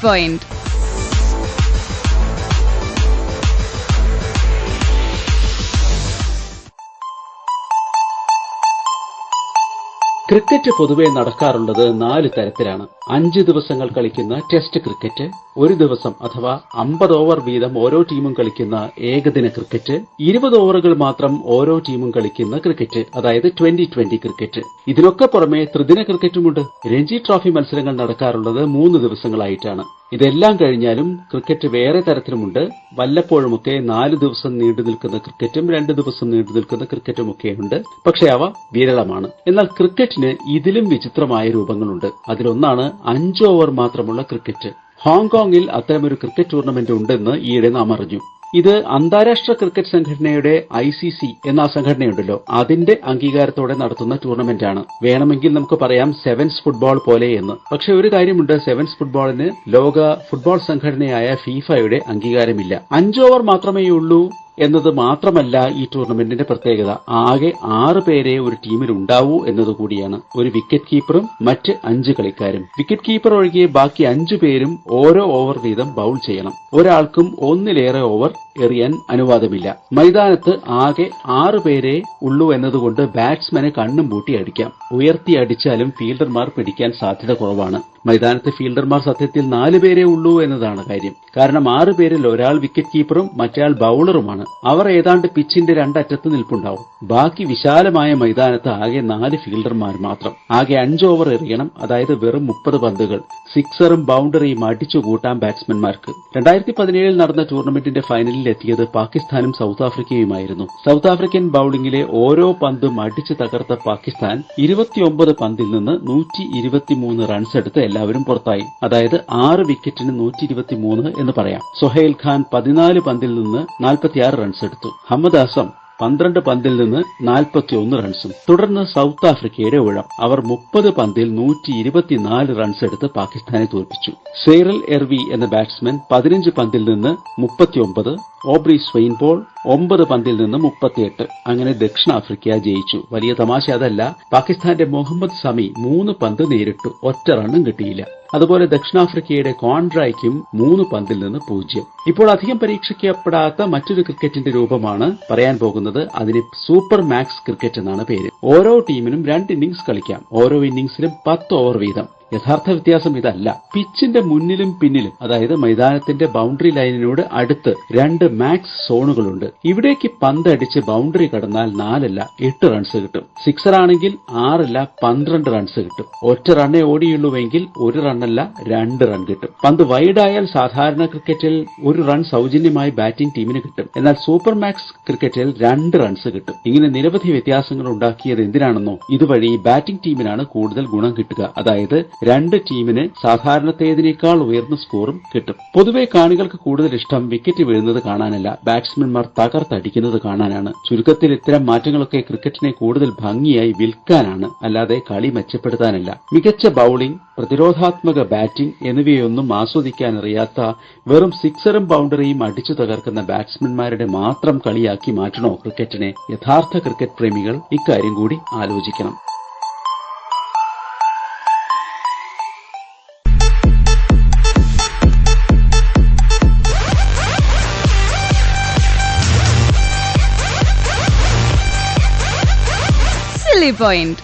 Point. Cricket പൊതുവെ നടക്കാറുള്ളത് 4 തരത്തിലാണ്. 5 ദിവസങ്ങൾ കളിക്കുന്ന ടെസ്റ്റ് ക്രിക്കറ്റ്, ഒരു ദിവസം അഥവാ 50 ഓവർ വീതം ഓരോ ടീമും കളിക്കുന്ന ഏകദിന ക്രിക്കറ്റ്, 20 ഓവറുകൾ മാത്രം ഓരോ ടീമും കളിക്കുന്ന ക്രിക്കറ്റ്, അതായത് 20-20 ക്രിക്കറ്റ്. ഇതിനൊക്കെ പുറമെ ത്രിദിന ക്രിക്കറ്റുമുണ്ട്. രഞ്ജി ട്രോഫി മത്സരങ്ങൾ നടക്കാറുള്ളത് 3 ദിവസങ്ങളായിട്ടാണ്. ഇതെല്ലാം കഴിഞ്ഞാലും ക്രിക്കറ്റ് വേറെ തരത്തിലുമുണ്ട്. വല്ലപ്പോഴുമൊക്കെ 4 ദിവസം നീണ്ടു നിൽക്കുന്ന ക്രിക്കറ്റും 2 ദിവസം നീണ്ടു നിൽക്കുന്ന ക്രിക്കറ്റുമൊക്കെയുണ്ട്. പക്ഷെ അവ വിരളമാണ്. എന്നാൽ ക്രിക്കറ്റിന് ഇതിലും വിചിത്രമായ രൂപങ്ങളുണ്ട്. അതിലൊന്നാണ് 5 ഓവർ മാത്രമുള്ള ക്രിക്കറ്റ്. ഹോങ്കോങ്ങിൽ അത്തരമൊരു ക്രിക്കറ്റ് ടൂർണമെന്റ് ഉണ്ടെന്ന് ഈയിടെ നാം അറിഞ്ഞു. ഇത് അന്താരാഷ്ട്ര ക്രിക്കറ്റ് സംഘടനയുടെ ICC എന്ന സംഘടനയുണ്ടല്ലോ, അതിന്റെ അംഗീകാരത്തോടെ നടത്തുന്ന ടൂർണമെന്റാണ്. വേണമെങ്കിൽ നമുക്ക് പറയാം സെവൻസ് ഫുട്ബോൾ പോലെ എന്ന്. പക്ഷെ ഒരു കാര്യമുണ്ട്, സെവൻസ് ഫുട്ബോളിന് ലോക ഫുട്ബോൾ സംഘടനയായ ഫിഫയുടെ അംഗീകാരമില്ല. 5 ഓവർ മാത്രമേയുള്ളൂ എന്നത് മാത്രമല്ല ഈ ടൂർണമെന്റിന്റെ പ്രത്യേകത. ആകെ 6 പേരെ ഒരു ടീമിൽ ഉണ്ടാവൂ എന്നതുകൂടിയാണ്. ഒരു വിക്കറ്റ് കീപ്പറും മറ്റ് 5 കളിക്കാരും. വിക്കറ്റ് കീപ്പർ ഒഴികെ ബാക്കി 5 പേരും ഓരോ ഓവർ വീതം ബൌൾ ചെയ്യണം. ഒരാൾക്കും ഒന്നിലേറെ ഓവർ എറിയാൻ അനുവാദമില്ല. മൈതാനത്ത് ആകെ 6 പേരെ ഉള്ളൂ എന്നതുകൊണ്ട് ബാറ്റ്സ്മാനെ കണ്ണും പൂട്ടി അടിക്കാം. ഉയർത്തി അടിച്ചാലും ഫീൽഡർമാർ പിടിക്കാൻ സാധ്യത കുറവാണ്. മൈതാനത്ത് ഫീൽഡർമാർ സത്യത്തിൽ 4 പേരെ ഉള്ളൂ എന്നതാണ് കാര്യം. കാരണം 6 പേരിൽ ഒരാൾ വിക്കറ്റ് കീപ്പറും മറ്റേയാൾ ബൌളറുമാണ്. അവർ ഏതാണ്ട് പിച്ചിന്റെ 2 അറ്റത്ത് നിൽപ്പുണ്ടാവും. ബാക്കി വിശാലമായ മൈതാനത്ത് ആകെ 4 ഫീൽഡർമാർ മാത്രം. ആകെ 5 ഓവർ എറിയണം. അതായത് വെറും 30 പന്തുകൾ. സിക്സറും ബൌണ്ടറിയും അടിച്ചു കൂട്ടാം ബാറ്റ്സ്മാൻമാർക്ക്. 2017 നടന്ന ടൂർണമെന്റിന്റെ ഫൈനലിൽ എത്തിയത് പാകിസ്ഥാനും സൌത്ത് ആഫ്രിക്കയുമായിരുന്നു. സൌത്ത് ആഫ്രിക്കൻ ബൌളിംഗിലെ ഓരോ പന്തും അടിച്ചു തകർത്ത പാകിസ്ഥാൻ 29 പന്തിൽ നിന്ന് 123 റൺസ് എടുത്ത് എല്ലാവരും പുറത്തായി. അതായത് 6 വിക്കറ്റിന് 123 എന്ന് പറയാം. സുഹൈൽ ഖാൻ 14 പന്തിൽ നിന്ന് 46 റൺസ് എടുത്തു. ഹമ്മദ് ആസം 12 പന്തിൽ നിന്ന് 41 റൺസും. തുടർന്ന് സൌത്ത് ആഫ്രിക്കയുടെ ഊഴം. അവർ 30 പന്തിൽ 124 റൺസ് എടുത്ത് പാകിസ്ഥാനെ തോൽപ്പിച്ചു. സെയ്റൽ എർവി എന്ന ബാറ്റ്സ്മാൻ 15 പന്തിൽ നിന്ന് 39, ഓബ്രി സ്വെയിൻപോൾ 9 പന്തിൽ നിന്ന് 38. അങ്ങനെ ദക്ഷിണാഫ്രിക്ക ജയിച്ചു. വലിയ തമാശ അതല്ല, പാകിസ്ഥാന്റെ മുഹമ്മദ് സമി 3 പന്ത് നേരിട്ടു, ഒറ്റ റണ്ണും കിട്ടിയില്ല. അതുപോലെ ദക്ഷിണാഫ്രിക്കയുടെ കോൺട്രായ്ക്കും 3 പന്തിൽ നിന്ന് 0. ഇപ്പോൾ അധികം പരീക്ഷിക്കപ്പെടാത്ത മറ്റൊരു ക്രിക്കറ്റിന്റെ രൂപമാണ് പറയാൻ പോകുന്നത്. അതിന് സൂപ്പർ മാക്സ് ക്രിക്കറ്റ് എന്നാണ് പേര്. ഓരോ ടീമിനും 2 ഇന്നിംഗ്സ് കളിക്കാം. ഓരോ ഇന്നിംഗ്സിലും 10 ഓവർ വീതം. യഥാർത്ഥ വ്യത്യാസം ഇതല്ല. പിച്ചിന്റെ മുന്നിലും പിന്നിലും, അതായത് മൈതാനത്തിന്റെ ബൌണ്ടറി ലൈനിനോട് അടുത്ത് 2 മാക്സ് സോണുകളുണ്ട്. ഇവിടേക്ക് പന്ത് അടിച്ച് ബൌണ്ടറി കടന്നാൽ 4 അല്ല 8 റൺസ് കിട്ടും. സിക്സർ ആണെങ്കിൽ 6 അല്ല 12 റൺസ് കിട്ടും. ഒറ്റ റണ്ണേ ഓടിയുള്ളൂവെങ്കിൽ 1 റണ്ണല്ല 2 റൺ കിട്ടും. പന്ത് വൈഡായാൽ സാധാരണ ക്രിക്കറ്റിൽ 1 റൺ സൗജന്യമായി ബാറ്റിംഗ് ടീമിന് കിട്ടും. എന്നാൽ സൂപ്പർ മാക്സ് ക്രിക്കറ്റിൽ 2 റൺസ് കിട്ടും. ഇങ്ങനെ നിരവധി വ്യത്യാസങ്ങൾ ഉണ്ടാക്കിയത് എന്തിനാണെന്നോ, ഇതുവഴി ബാറ്റിംഗ് ടീമിനാണ് കൂടുതൽ ഗുണം കിട്ടുക. അതായത് 2 ടീമിന് സാധാരണത്തേതിനേക്കാൾ ഉയർന്ന സ്കോറും കിട്ടും. പൊതുവെ കാണികൾക്ക് കൂടുതൽ ഇഷ്ടം വിക്കറ്റ് വീഴുന്നത് കാണാനല്ല, ബാറ്റ്സ്മാൻമാർ തകർത്തടിക്കുന്നത് കാണാനാണ്. ചുരുക്കത്തിൽ ഇത്തരം മാറ്റങ്ങളൊക്കെ ക്രിക്കറ്റിനെ കൂടുതൽ ഭംഗിയായി വിൽക്കാനാണ്, അല്ലാതെ കളി മെച്ചപ്പെടുത്താനല്ല. മികച്ച ബൌളിംഗ്, പ്രതിരോധാത്മക ബാറ്റിംഗ് എന്നിവയൊന്നും ആസ്വദിക്കാനറിയാത്ത വെറും സിക്സറും ബൌണ്ടറിയും അടിച്ചു തകർക്കുന്ന ബാറ്റ്സ്മാൻമാരുടെ മാത്രം കളിയാക്കി മാറ്റണോ ക്രിക്കറ്റിനെ? യഥാർത്ഥ ക്രിക്കറ്റ് പ്രേമികൾ ഇക്കാര്യം കൂടി ആലോചിക്കണം. Point.